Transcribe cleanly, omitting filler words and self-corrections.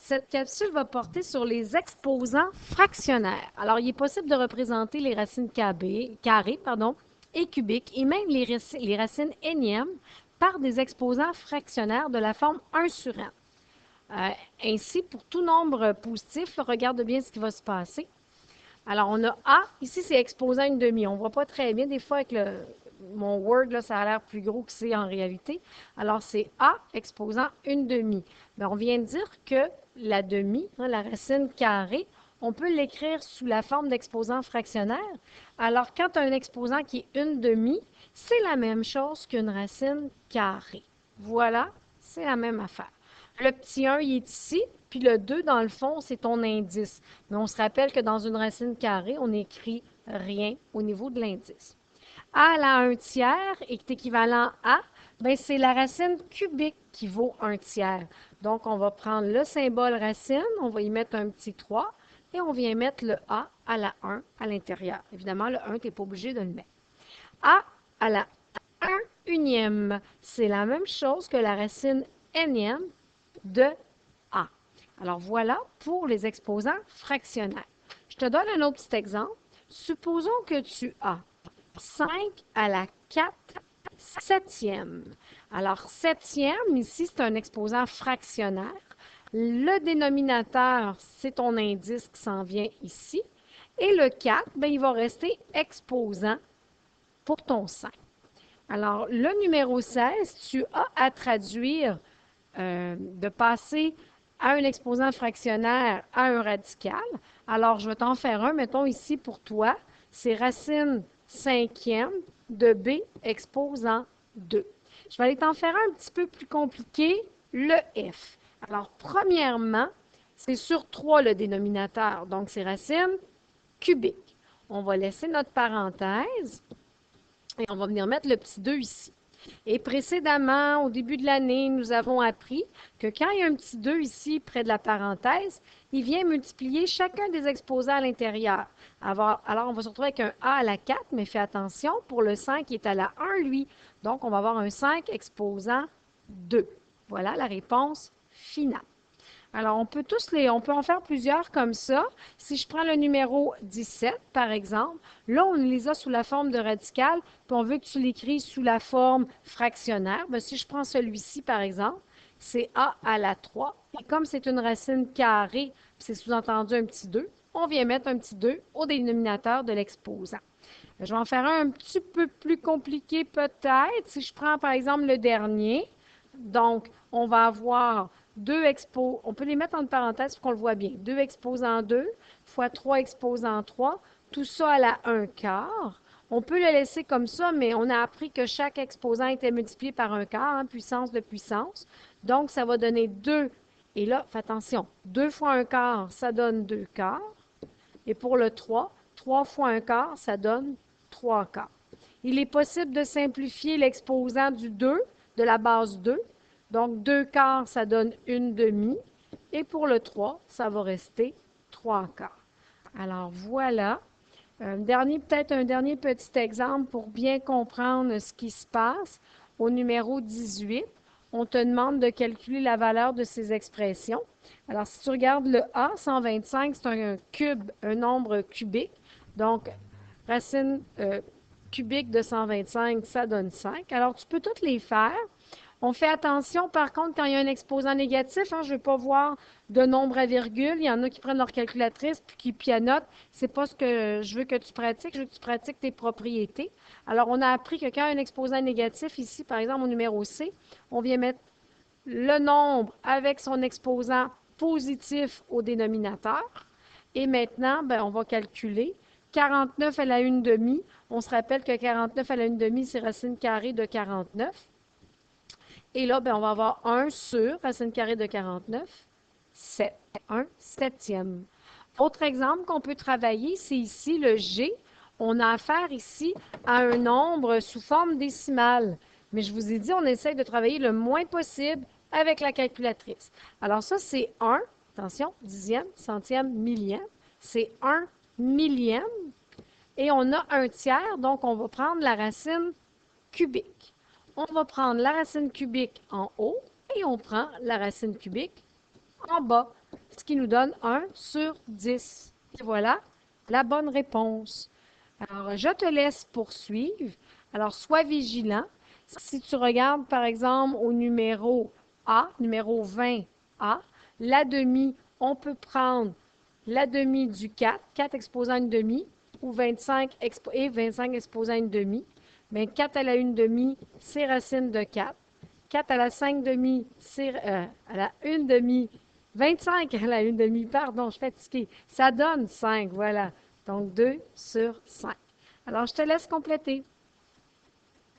Cette capsule va porter sur les exposants fractionnaires. Alors, il est possible de représenter les racines carrées et cubiques et même les racines énièmes par des exposants fractionnaires de la forme 1 sur n. Ainsi, pour tout nombre positif, regarde bien ce qui va se passer. Alors, on a A, ici c'est exposant 1/2. On ne voit pas très bien, des fois avec mon Word, là, ça a l'air plus gros que c'est en réalité. Alors, c'est A exposant 1/2. Bien, on vient de dire que la demi, la racine carrée, on peut l'écrire sous la forme d'exposant fractionnaire. Alors, quand tu as un exposant qui est 1/2, c'est la même chose qu'une racine carrée. Voilà, c'est la même affaire. Le petit 1, il est ici, puis le 2, dans le fond, c'est ton indice. Mais on se rappelle que dans une racine carrée, on n'écrit rien au niveau de l'indice. A à la 1/3 est équivalent à, bien, c'est la racine cubique qui vaut 1/3. Donc, on va prendre le symbole racine, on va y mettre un petit 3 et on vient mettre le A à la 1 à l'intérieur. Évidemment, le 1, tu n'es pas obligé de le mettre. A à la 1 unième, c'est la même chose que la racine énième de A. Alors, voilà pour les exposants fractionnaires. Je te donne un autre petit exemple. Supposons que tu as 5 à la 4 septième. Alors, septième, ici, c'est un exposant fractionnaire. Le dénominateur, c'est ton indice qui s'en vient ici. Et le 4, bien, il va rester exposant pour ton 5. Alors, le numéro 16, tu as à traduire de passer à un exposant fractionnaire à un radical. Alors, je vais t'en faire un, mettons ici pour toi, c'est racine cinquième de B exposant 2. Je vais aller t'en faire un petit peu plus compliqué, le F. Alors, premièrement, c'est sur 3 le dénominateur, donc c'est racine cubique. On va laisser notre parenthèse et on va venir mettre le petit 2 ici. Et précédemment, au début de l'année, nous avons appris que quand il y a un petit 2 ici, près de la parenthèse, il vient multiplier chacun des exposants à l'intérieur. Alors, on va se retrouver avec un A à la 4, mais fais attention, pour le 5 qui est à la 1, lui. Donc, on va avoir un 5 exposant 2. Voilà la réponse finale. Alors, on peut en faire plusieurs comme ça. Si je prends le numéro 17, par exemple, là, on les a sous la forme de radical, puis on veut que tu l'écris sous la forme fractionnaire. Bien, si je prends celui-ci, par exemple, c'est A à la 3. Et comme c'est une racine carrée, puis c'est sous-entendu un petit 2, on vient mettre un petit 2 au dénominateur de l'exposant. Je vais en faire un petit peu plus compliqué peut-être. Si je prends, par exemple, le dernier, donc, on va avoir on peut les mettre entre parenthèses pour qu'on le voit bien. 2 exposants 2 fois 3 exposants 3, tout ça à la 1/4. On peut le laisser comme ça, mais on a appris que chaque exposant était multiplié par 1/4, puissance de puissance. Donc, ça va donner 2. Et là, fais attention, 2 fois 1/4, ça donne 2/4. Et pour le 3, 3 fois 1/4, ça donne 3/4. Il est possible de simplifier l'exposant du 2, de la base 2. Donc, 2/4, ça donne 1/2. Et pour le 3, ça va rester 3/4. Alors, voilà. Peut-être un dernier petit exemple pour bien comprendre ce qui se passe. Au numéro 18, on te demande de calculer la valeur de ces expressions. Alors, si tu regardes le A, 125, c'est un cube, un nombre cubique. Donc, racine cubique de 125, ça donne 5. Alors, tu peux toutes les faire. On fait attention, par contre, quand il y a un exposant négatif, je ne veux pas voir de nombre à virgule. Il y en a qui prennent leur calculatrice puis qui pianotent. Ce n'est pas ce que je veux que tu pratiques. Je veux que tu pratiques tes propriétés. Alors, on a appris que quand il y a un exposant négatif, ici, par exemple, au numéro C, on vient mettre le nombre avec son exposant positif au dénominateur. Et maintenant, ben, on va calculer 49 à la 1/2. On se rappelle que 49 à la 1/2, c'est racine carrée de 49. Et là, ben, on va avoir 1 sur racine carrée de 49, 7. 1 septième. Autre exemple qu'on peut travailler, c'est ici le G. On a affaire ici à un nombre sous forme décimale. Mais je vous ai dit, on essaie de travailler le moins possible avec la calculatrice. Alors ça, c'est 1, attention, dixième, centième, millième. C'est 1 millième. Et on a 1/3, donc on va prendre la racine cubique. On va prendre la racine cubique en haut et on prend la racine cubique en bas. ce qui nous donne 1 sur 10. Et voilà la bonne réponse. Alors, je te laisse poursuivre. Alors, sois vigilant. Si tu regardes, par exemple, au numéro A, numéro 20A, la demi, on peut prendre la demi du 4, 4 exposant une demi, ou 25 et 25 exposant une demi. Bien, 4 à la 1 demi, c'est racine de 4. 4 à la 5 demi, c'est à la 1 demi. 25 à la 1 demi, pardon, je suis fatiguée. Ça donne 5, voilà. Donc, 2 sur 5. Alors, je te laisse compléter.